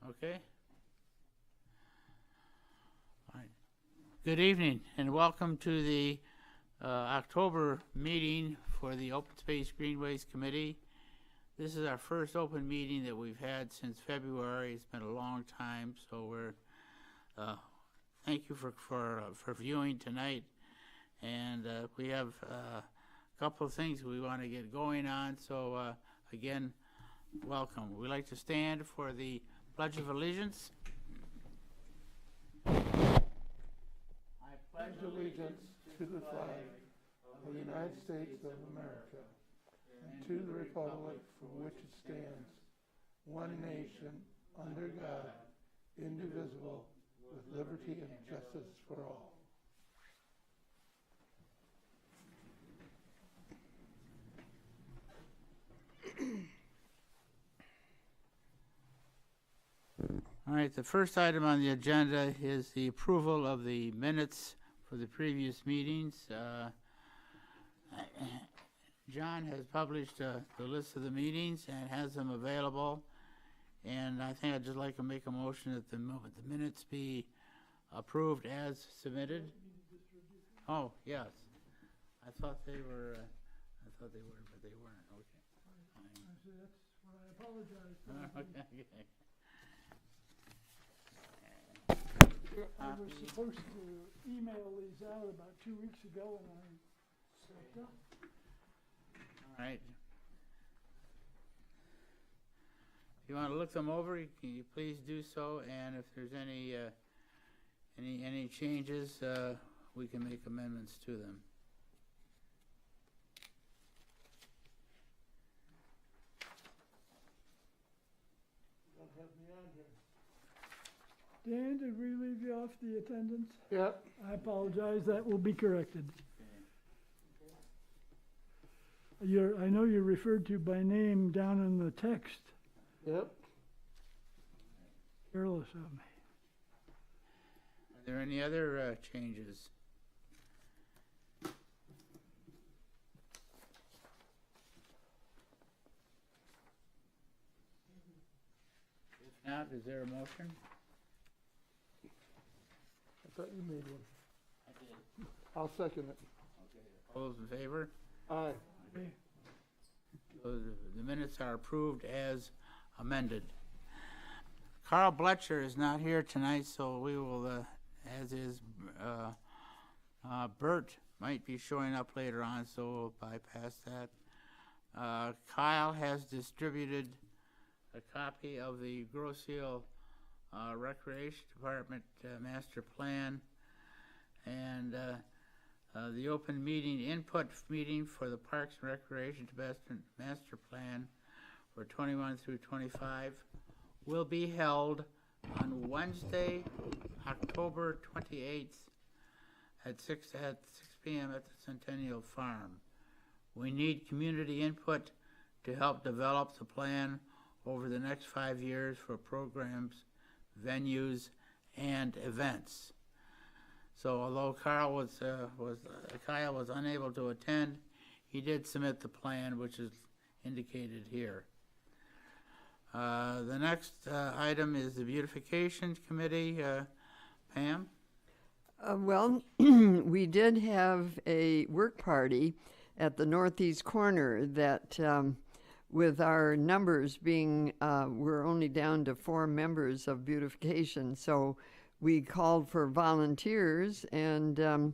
Okay. All right. Good evening and welcome to the October meeting for the Open Space Greenways Committee. This is our first open meeting that we've had since February. It's been a long time, so we're thank you for viewing tonight. And we have a couple of things we want to get going on. So again, welcome. We'd like to stand for the Pledge of Allegiance. I pledge allegiance to the flag of the United States of America and to the republic for which it stands, one nation, under God, indivisible, with liberty and justice for all. All right, the first item on the agenda is the approval of the minutes for the previous meetings. John has published the list of the meetings and has them available. And I think I'd just like to make a motion that the minutes be approved as submitted. Oh, yes. I thought they were, but they weren't. Okay. That's what I apologize for. Okay. I was supposed to email these out about 2 weeks ago and I slipped up. All right. If you want to look them over, you please do so. And if there's any changes, we can make amendments to them. Don't have me on here. Dan, did we leave you off the attendance? Yep. I apologize, that will be corrected. I know you're referred to by name down in the text. Yep. Careless of me. Are there any other changes? If not, is there a motion? I thought you made one. I did. I'll second it. Okay. All those in favor? Aye. Okay. The minutes are approved as amended. Carl Bloetscher is not here tonight, so we will, as is Bert might be showing up later on, so we'll bypass that. Kyle has distributed a copy of the GROSSE Recreation Department Master Plan and the open meeting input meeting for the Parks and Recreation Master Plan for 21 through 25 will be held on Wednesday, October 28th at 6 p.m. at the Centennial Farm. We need community input to help develop the plan over the next 5 years for programs, venues, and events. So although Kyle was unable to attend, he did submit the plan, which is indicated here. The next item is the Beautification Committee. Pam? Well, we did have a work party at the northeast corner that with our numbers being, we're only down to 4 members of beautification, so we called for volunteers, and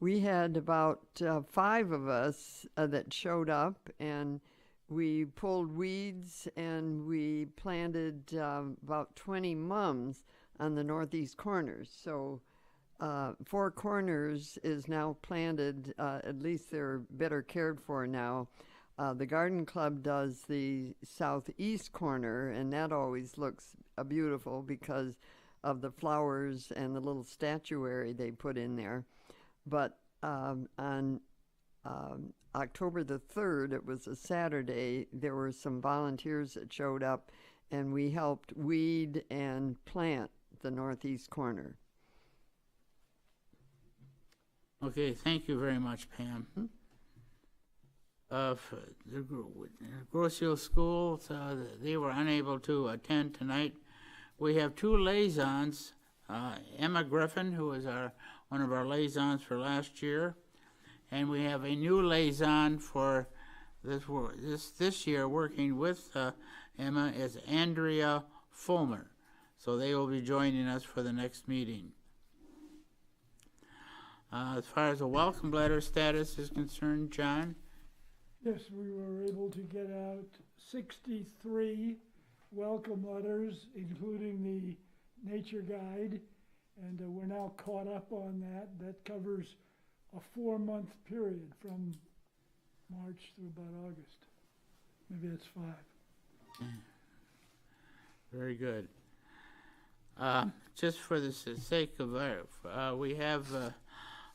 we had about 5 of us that showed up, and we pulled weeds, and we planted about 20 mums on the northeast corners. So 4 corners is now planted, at least they're better cared for now. The garden club does the southeast corner, and that always looks beautiful because of the flowers and the little statuary they put in there. But on October the 3rd, it was a Saturday, there were some volunteers that showed up, and we helped weed and plant the northeast corner. Okay, thank you very much, Pam. Mm-hmm. The Grosse School, they were unable to attend tonight, we have two liaisons, Emma Griffin, who was one of our liaisons for last year, and we have a new liaison for this year, working with Emma, is Andrea Fulmer. So they will be joining us for the next meeting. As far as the welcome letter status is concerned, John? Yes, we were able to get out 63 welcome letters, including the nature guide, and we're now caught up on that. That covers a 4-month period from March through about August. Maybe it's 5. Very good. Just for the sake of we have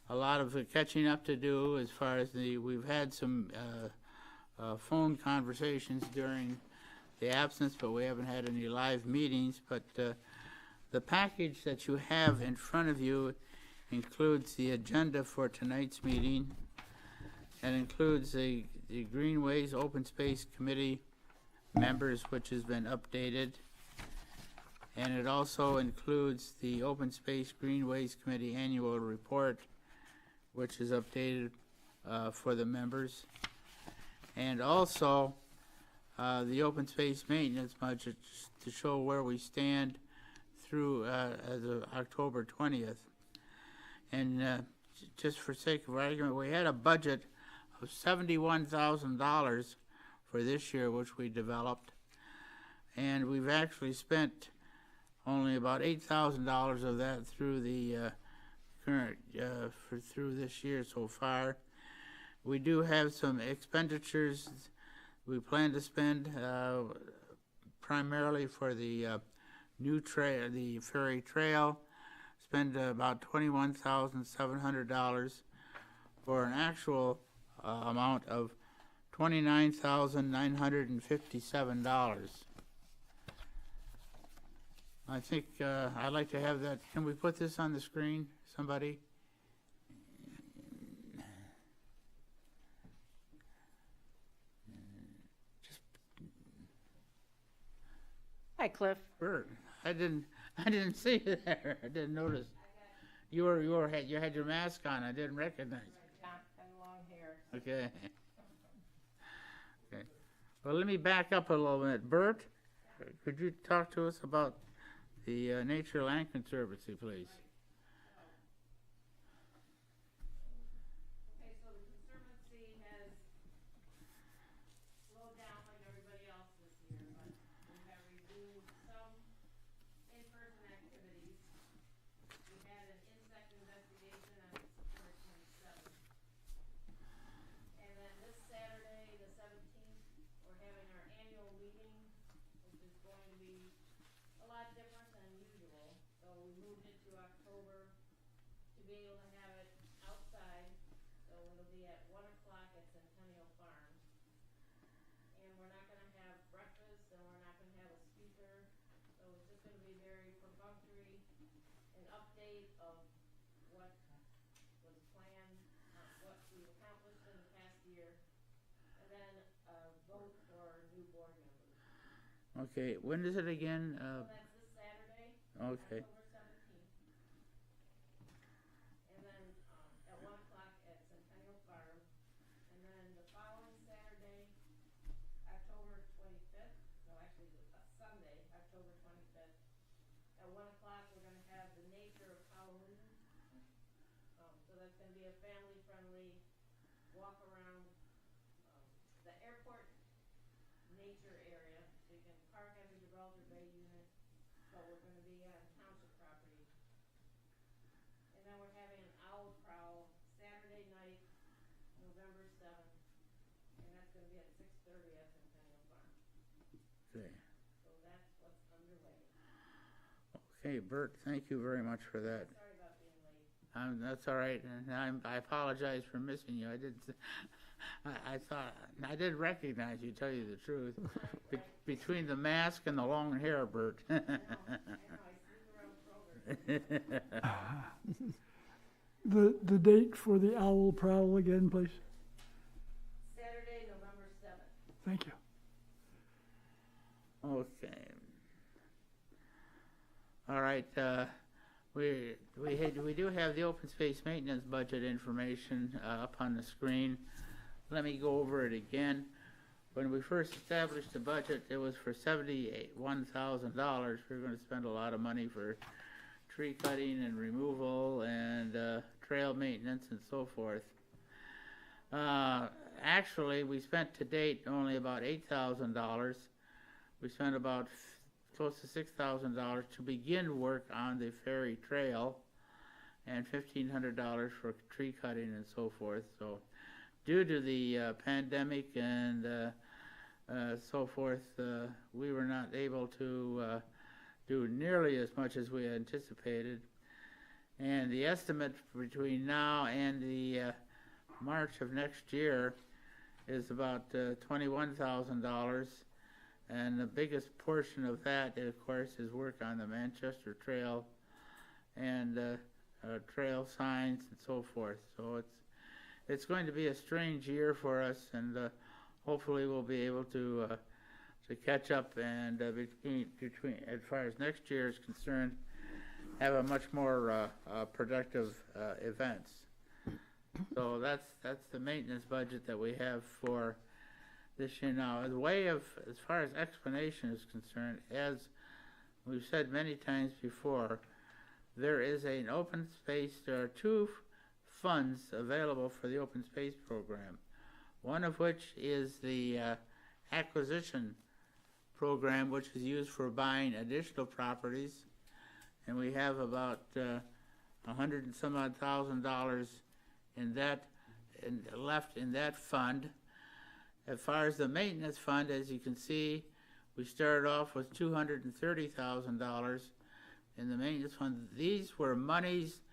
a lot of catching up to do as far as we've had some phone conversations during the absence, but we haven't had any live meetings. But the package that you have in front of you includes the agenda for tonight's meeting, and includes the Greenways Open Space Committee members, which has been updated. And it also includes the Open Space Greenways Committee Annual Report, which is updated for the members. And also the Open Space Maintenance Budget to show where we stand through as of October 20th. And just for sake of argument, we had a budget of $71,000 for this year, which we developed. And we've actually spent only about $8,000 of that through the current through this year so far. We do have some expenditures we plan to spend primarily for the new trail, the Ferry Trail. Spend about $21,700 for an actual amount of $29,957. I think I'd like to have that. Can we put this on the screen, somebody? Hi, Cliff. Bert, I didn't see you there. I didn't notice. You had your mask on. I didn't recognize. Yeah, and long hair. Okay. Okay. Well, let me back up a little bit. Bert, could you talk to us about the Nature Land Conservancy, please? Okay, so the Conservancy has slowed down like everybody else this year, but we have resumed some in-person activities. We had an insect investigation on September 27th. And then this Saturday, the 17th, we're having our annual meeting, which is going to be a lot different than usual. So we moved it to October to be able to have it outside. So it'll be at 1 o'clock at Centennial Farms. And we're not going to have breakfast, and we're not going to have a speaker. So it's just going to be very perfunctory, an update of what was planned, what we accomplished in the past year, and then a vote for new board members. Okay. When is it again? So that's this Saturday, Okay. October 17th. And then at 1 o'clock at Centennial Farm. And then the following Saturday, October 25th, no, actually Sunday, October 25th, at 1 o'clock we're going to have the Nature of Halloween. So that's going to be a family-friendly walk around the airport nature area. So you can park at the Gibraltar Bay unit, but we're going to be on township property. And then we're having an owl prowl Saturday night, November 7th, and that's going to be at 6:30 at Centennial Farm. Okay. So that's what's underway. Okay, Bert, thank you very much for that. Sorry about being late. That's all right, and I apologize for missing you. I didn't. I thought I did recognize you. Tell you the truth, between the mask and the long hair, Bert. I know, I sneak around Kroger. The date for the owl prowl again, please. Saturday, November 7th. Thank you. Okay. All right, we do have the open space maintenance budget information up on the screen. Let me go over it again. When we first established the budget, it was for $71,000. We were going to spend a lot of money for tree cutting and removal and trail maintenance and so forth. Actually, we spent to date only about $8,000. We spent about close to $6,000 to begin work on the Ferry Trail, and $1,500 for tree cutting and so forth. So, due to the pandemic and so forth, we were not able to do nearly as much as we anticipated. And the estimate between now and the March of next year is about $21,000. And the biggest portion of that, of course, is work on the Manchester Trail and trail signs and so forth. So it's going to be a strange year for us, and hopefully we'll be able to catch up and between as far as next year is concerned, have a much more productive events. So that's the maintenance budget that we have for this year. Now, as far as explanation is concerned, as we've said many times before, there is an open space. There are two funds available for the open space program. One of which is the acquisition program, which is used for buying additional properties, and we have about $100 and some odd thousand in that, left in that fund. As far as the maintenance fund, as you can see, we started off with $230,000 in the maintenance fund. These were monies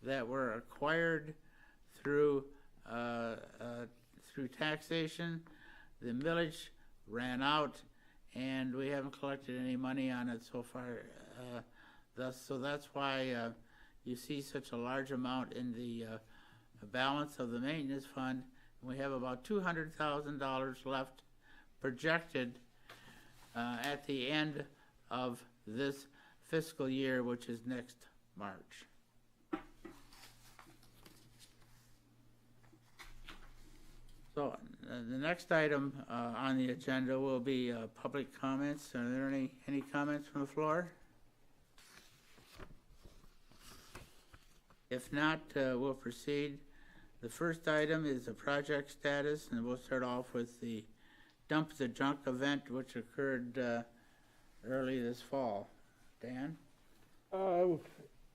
that were acquired through taxation. The millage ran out, and we haven't collected any money on it so far. So that's why you see such a large amount in the balance of the maintenance fund. We have about $200,000 left projected at the end of this fiscal year, which is next March. So the next item on the agenda will be public comments. Are there any comments from the floor? If not, we'll proceed. The first item is the project status, and we'll start off with the Dump the Junk event, which occurred early this fall. Dan? It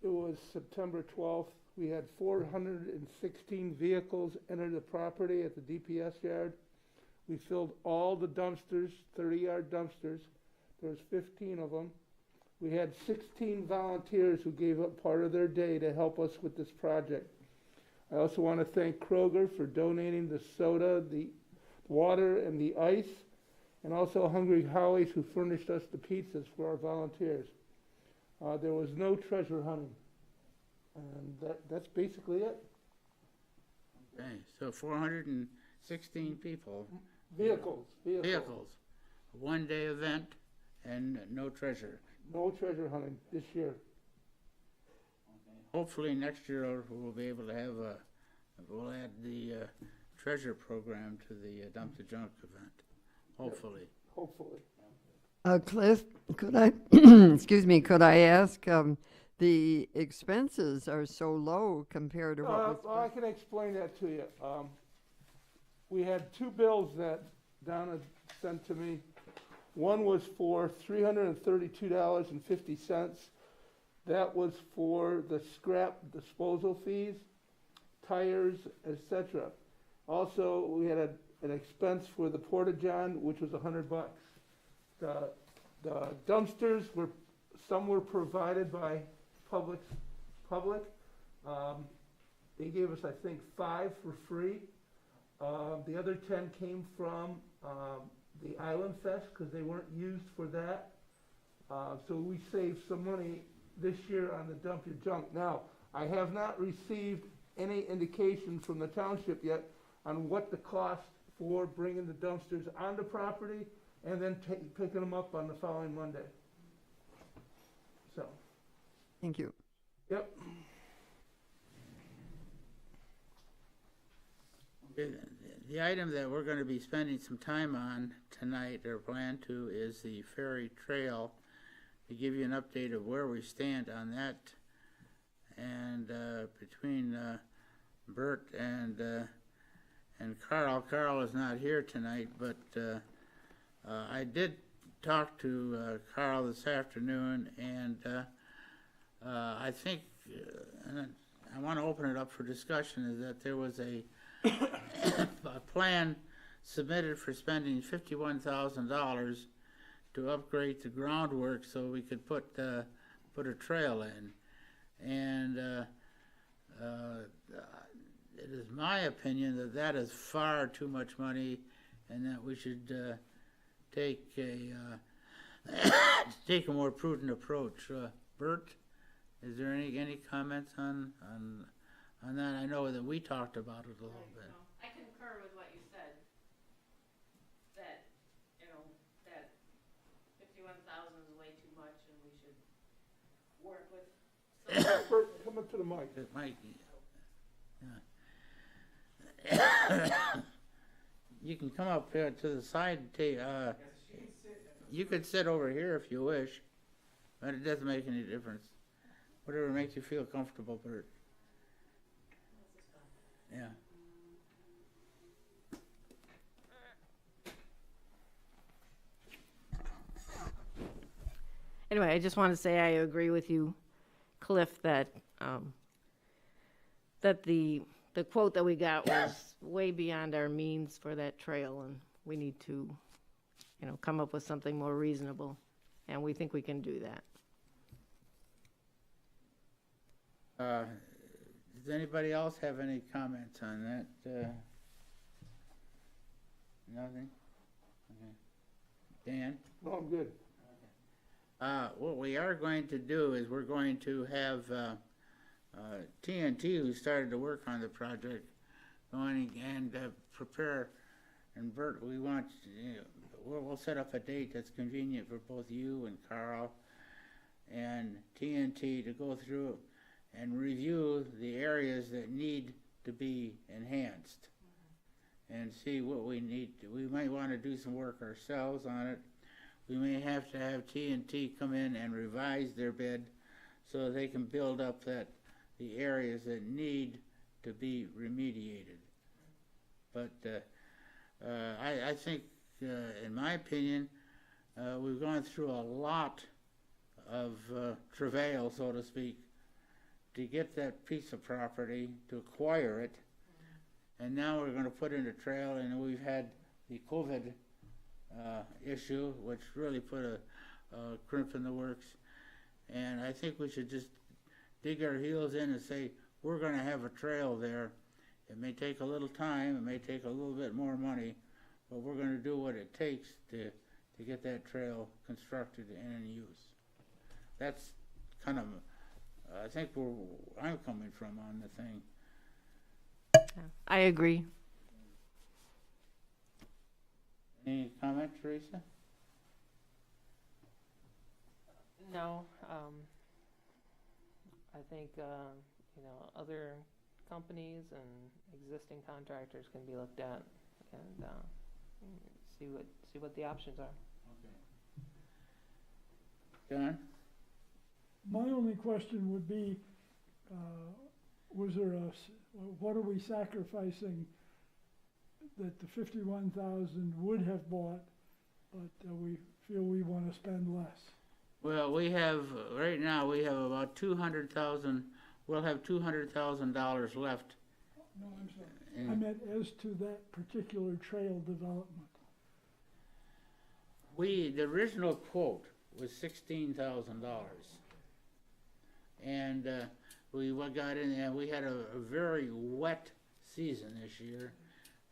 was September 12th. We had 416 vehicles enter the property at the DPS yard. We filled all the dumpsters, 30-yard dumpsters. There was 15 of them. We had 16 volunteers who gave up part of their day to help us with this project. I also want to thank Kroger for donating the soda, the water, and the ice, and also Hungry Howie's, who furnished us the pizzas for our volunteers. There was no treasure hunting, and that's basically it. Okay, so 416 people. Vehicles. One-day event and no treasure. No treasure hunting this year. Hopefully next year we'll be able to have we'll add the treasure program to the Dump the Junk event. Hopefully. Yeah, hopefully. Cliff, could I, excuse me, could I ask, the expenses are so low compared to what I can explain that to you. We had two bills that Donna sent to me. One was for $332.50. That was for the scrap disposal fees, tires, etc. Also, we had an expense for the porta-john, which was $100. The dumpsters some were provided by public. They gave us, I think, 5 for free. The other 10 came from the Island Fest because they weren't used for that. So we saved some money this year on the Dump Your Junk. Now, I have not received any indication from the township yet on what the cost for bringing the dumpsters onto property and then picking them up on the following Monday. So Thank you. Yep. The item that we're going to be spending some time on tonight, or plan to, is the Ferry Trail. To give you an update of where we stand on that, and between Bert and Carl is not here tonight, but I did talk to Carl this afternoon, and I think, and I want to open it up for discussion, is that there was a plan submitted for spending $51,000 to upgrade the groundwork so we could put a trail in. And it is my opinion that that is far too much money, and that we should take a more prudent approach. Bert, is there any comments on that? I know that we talked about it a little bit. No, I concur with what you said, that, that 51,000 is way too much, and we should work with Bert, come up to the mic. It might, yeah. You can come up here to the side. You could sit over here if you wish, but it doesn't make any difference. Whatever makes you feel comfortable, Bert. Yeah. Anyway, I just want to say I agree with you, Cliff, that that the quote that we got was way beyond our means for that trail, and we need to, come up with something more reasonable, and we think we can do that. Does anybody else have any comments on that? Nothing? Okay. Dan? No, I'm good. What we are going to do is we're going to have TNT, who started to work on the project, going and prepare. And Bert, we want, we'll set up a date that's convenient for both you and Carl and TNT to go through and review the areas that need to be enhanced, and see what we need to. We might want to do some work ourselves on it. We may have to have TNT come in and revise their bid so they can build up the areas that need to be remediated. But I think, in my opinion, we've gone through a lot of travail, so to speak, to get that piece of property, to acquire it, and now we're going to put in a trail, and we've had the COVID issue, which really put a crimp in the works, and I think we should just dig our heels in and say, we're going to have a trail there. It may take a little time, it may take a little bit more money, but we're going to do what it takes to get that trail constructed and in use. That's kind of, I think, where I'm coming from on the thing. I agree. Any comment, Theresa? No, I think, other companies and existing contractors can be looked at and see what the options are. Okay. John? My only question would be, what are we sacrificing that the 51,000 would have bought, but we feel we want to spend less? Well, we have, right now, we have about 200,000, we'll have $200,000 left. No, I'm sorry. I meant as to that particular trail development. The original quote was $16,000. And we got in there, we had a very wet season this year,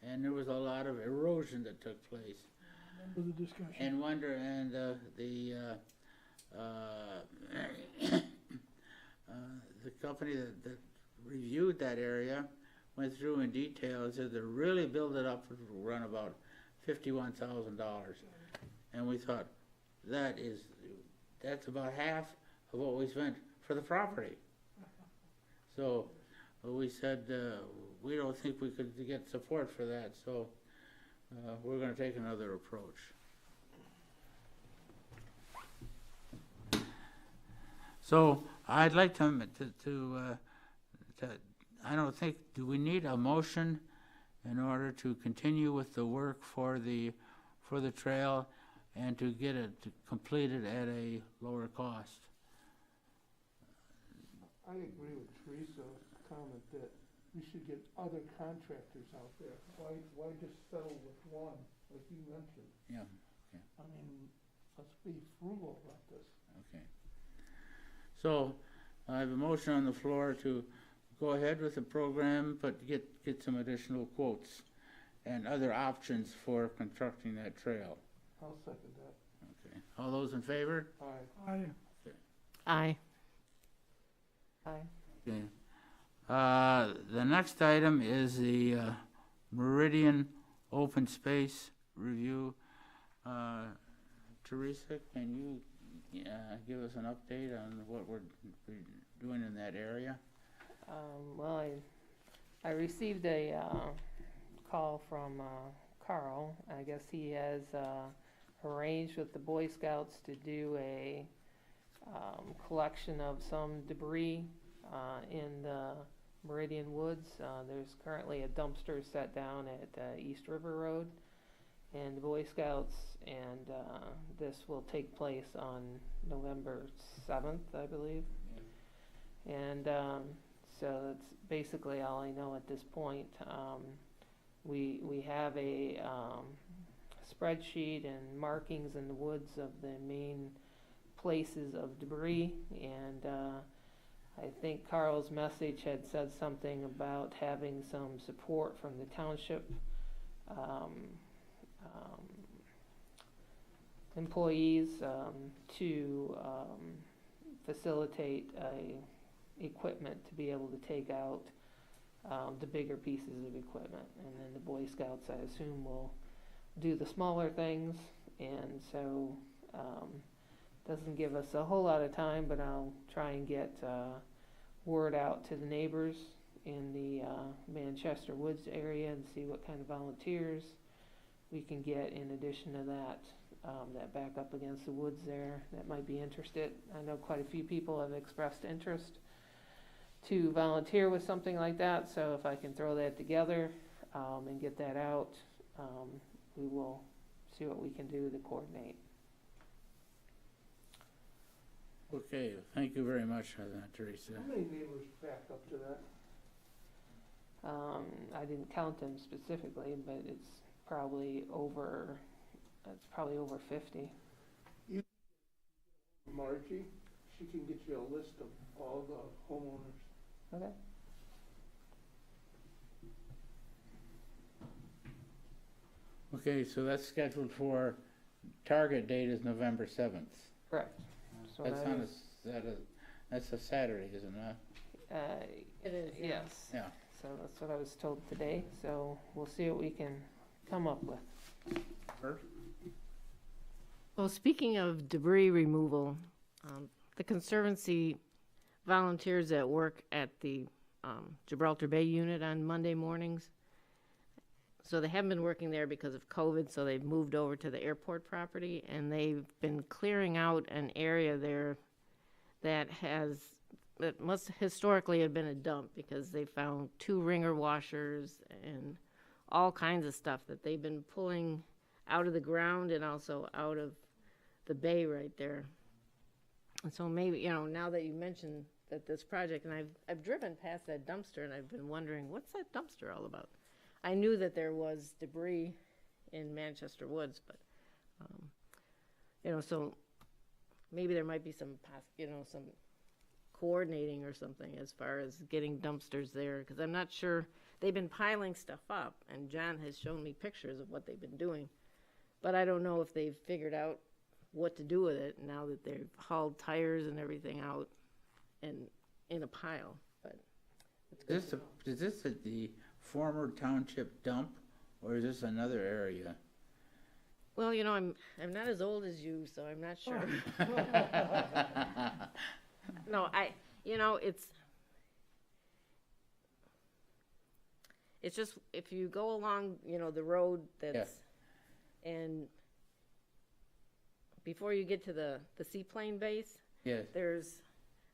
and there was a lot of erosion that took place. I remember the discussion. And the company that reviewed that area went through in detail and said to really build it up would run about $51,000. And we thought, that's about half of what we spent for the property. So we said, we don't think we could get support for that, so we're gonna take another approach. So I'd like to I don't think, do we need a motion in order to continue with the work for the trail and to get it completed at a lower cost? I agree with Theresa's comment that we should get other contractors out there. Why just settle with one, like you mentioned? Yeah. I mean, let's be frugal about this. Okay. So I have a motion on the floor to go ahead with the program, but get some additional quotes and other options for constructing that trail. I'll second that. Okay. All those in favor? Aye. Aye. Aye. Aye. Okay. The next item is the Meridian open space review. Theresa, can you give us an update on what we're doing in that area? Well, I received a call from Carl. I guess he has arranged with the Boy Scouts to do a collection of some debris in the Meridian Woods. There's currently a dumpster set down at East River Road, and the Boy Scouts, and this will take place on November 7th, I believe. And so that's basically all I know at this point. We have a spreadsheet and markings in the woods of the main places of debris, and I think Carl's message had said something about having some support from the township employees to facilitate equipment to be able to take out the bigger pieces of equipment, and then the Boy Scouts, I assume, will do the smaller things. And so doesn't give us a whole lot of time, but I'll try and get word out to the neighbors in the Manchester Woods area and see what kind of volunteers we can get in addition to that, that back up against the woods there that might be interested. I know quite a few people have expressed interest to volunteer with something like that, so if I can throw that together and get that out, we will see what we can do to coordinate. Okay, thank you very much for that, Theresa. How many neighbors back up to that? I didn't count them specifically, but it's probably over 50. Margie, she can get you a list of all the homeowners. Okay. Okay, so that's scheduled for, target date is November 7th. Correct. So That's that on is, that's a Saturday, isn't it? it is, yes. Yeah. So that's what I was told today, so we'll see what we can come up with. Bert? Well, speaking of debris removal, the Conservancy volunteers that work at the Gibraltar Bay unit on Monday mornings. So they haven't been working there because of COVID, so they've moved over to the airport property, and they've been clearing out an area there that must historically have been a dump, because they found 2 wringer washers and all kinds of stuff that they've been pulling out of the ground and also out of the bay right there. And so maybe, now that you mentioned that this project, and I've driven past that dumpster and I've been wondering, what's that dumpster all about? I knew that there was debris in Manchester Woods, but, so maybe there might be some coordinating or something as far as getting dumpsters there, because I'm not sure. They've been piling stuff up, and John has shown me pictures of what they've been doing, but I don't know if they've figured out what to do with it now that they've hauled tires and everything out and in a pile. But Is this the former township dump, or is this another area? well, I'm not as old as you, so I'm not sure. No, it's just, if you go along, the road that's, and before you get to the seaplane base, Yes. there's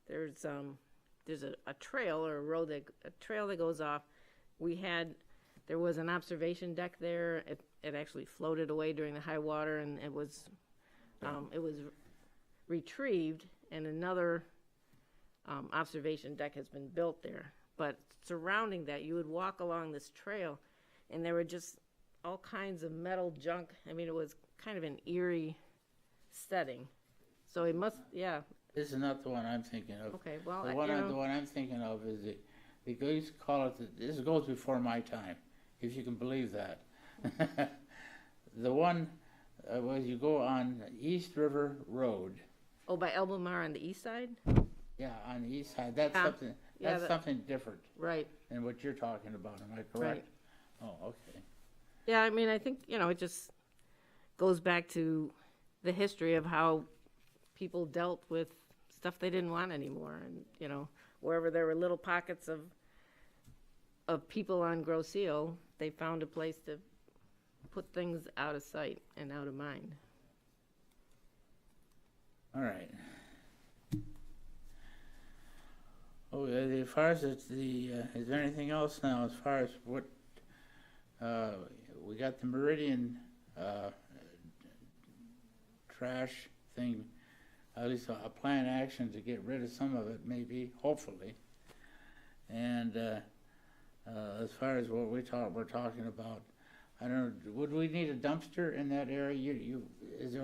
a trail or a trail that goes off. There was an observation deck there. It actually floated away during the high water, and it was retrieved, and another observation deck has been built there. But surrounding that, you would walk along this trail, and there were just all kinds of metal junk. I mean, it was kind of an eerie setting. So it must, yeah. This is not the one I'm thinking of. Okay, well, The one I'm thinking of is they used to call it, this goes before my time, if you can believe that. The one was you go on East River Road. Oh, by Albemarle on the east side? Yeah, on the east side. That's something different Right. than what you're talking about. Am I correct? Right. Oh, okay. Yeah, I mean, I think, it just goes back to the history of how people dealt with stuff they didn't want anymore. And, wherever there were little pockets of people on Grosse Ile, they found a place to put things out of sight and out of mind. All right. Oh, as far as is there anything else now as far as what, we got the Meridian trash thing, at least a plan action to get rid of some of it, maybe, hopefully. And as far as what we're talking about, I don't know, would we need a dumpster in that area? Is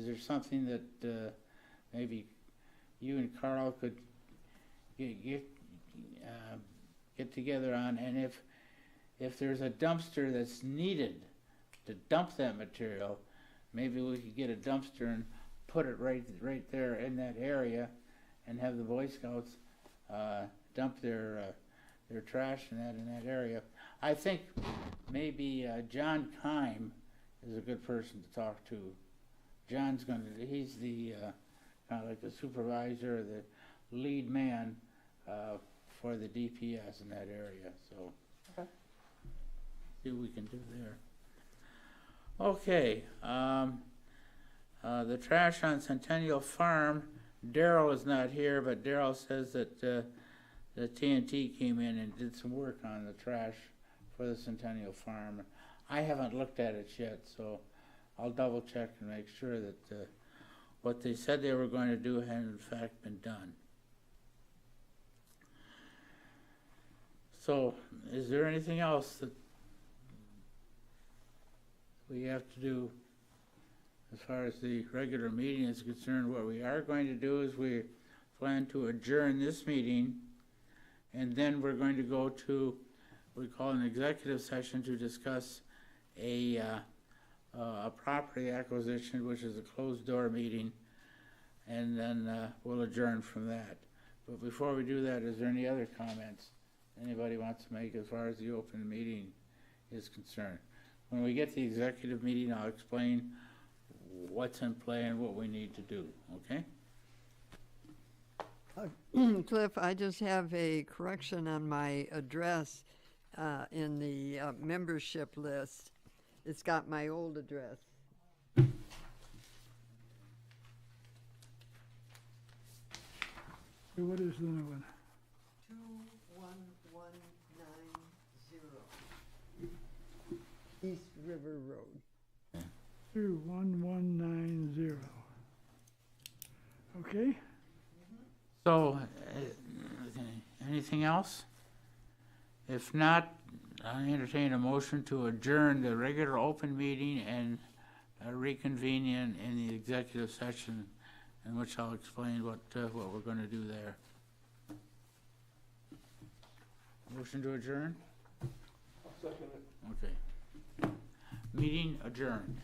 there something that maybe you and Carl could get together on, and if there's a dumpster that's needed to dump that material, maybe we could get a dumpster and put it right there in that area, and have the Boy Scouts dump their trash in that area. I think maybe John Kime is a good person to talk to. He's the kind of like the supervisor, the lead man for the DPS in that area. So Okay. see what we can do there. Okay, the trash on Centennial Farm. Daryl is not here, but Daryl says that the TNT came in and did some work on the trash for the Centennial Farm. I haven't looked at it yet, so I'll double check and make sure that what they said they were going to do had in fact been done. So, is there anything else that we have to do as far as the regular meeting is concerned? What we are going to do is we plan to adjourn this meeting, and then we're going to go to what we call an executive session to discuss a property acquisition, which is a closed door meeting, and then we'll adjourn from that. But before we do that, is there any other comments anybody wants to make as far as the open meeting is concerned? When we get to the executive meeting, I'll explain what's in play and what we need to do, okay? Cliff, I just have a correction on my address in the membership list. It's got my old address. What is the new one? 21190 East River Road. 21190. Okay? So, anything else? If not, I entertain a motion to adjourn the regular open meeting and reconvene in the executive session, in which I'll explain what we're going to do there. Motion to adjourn? I'll second it. Okay. Meeting adjourned.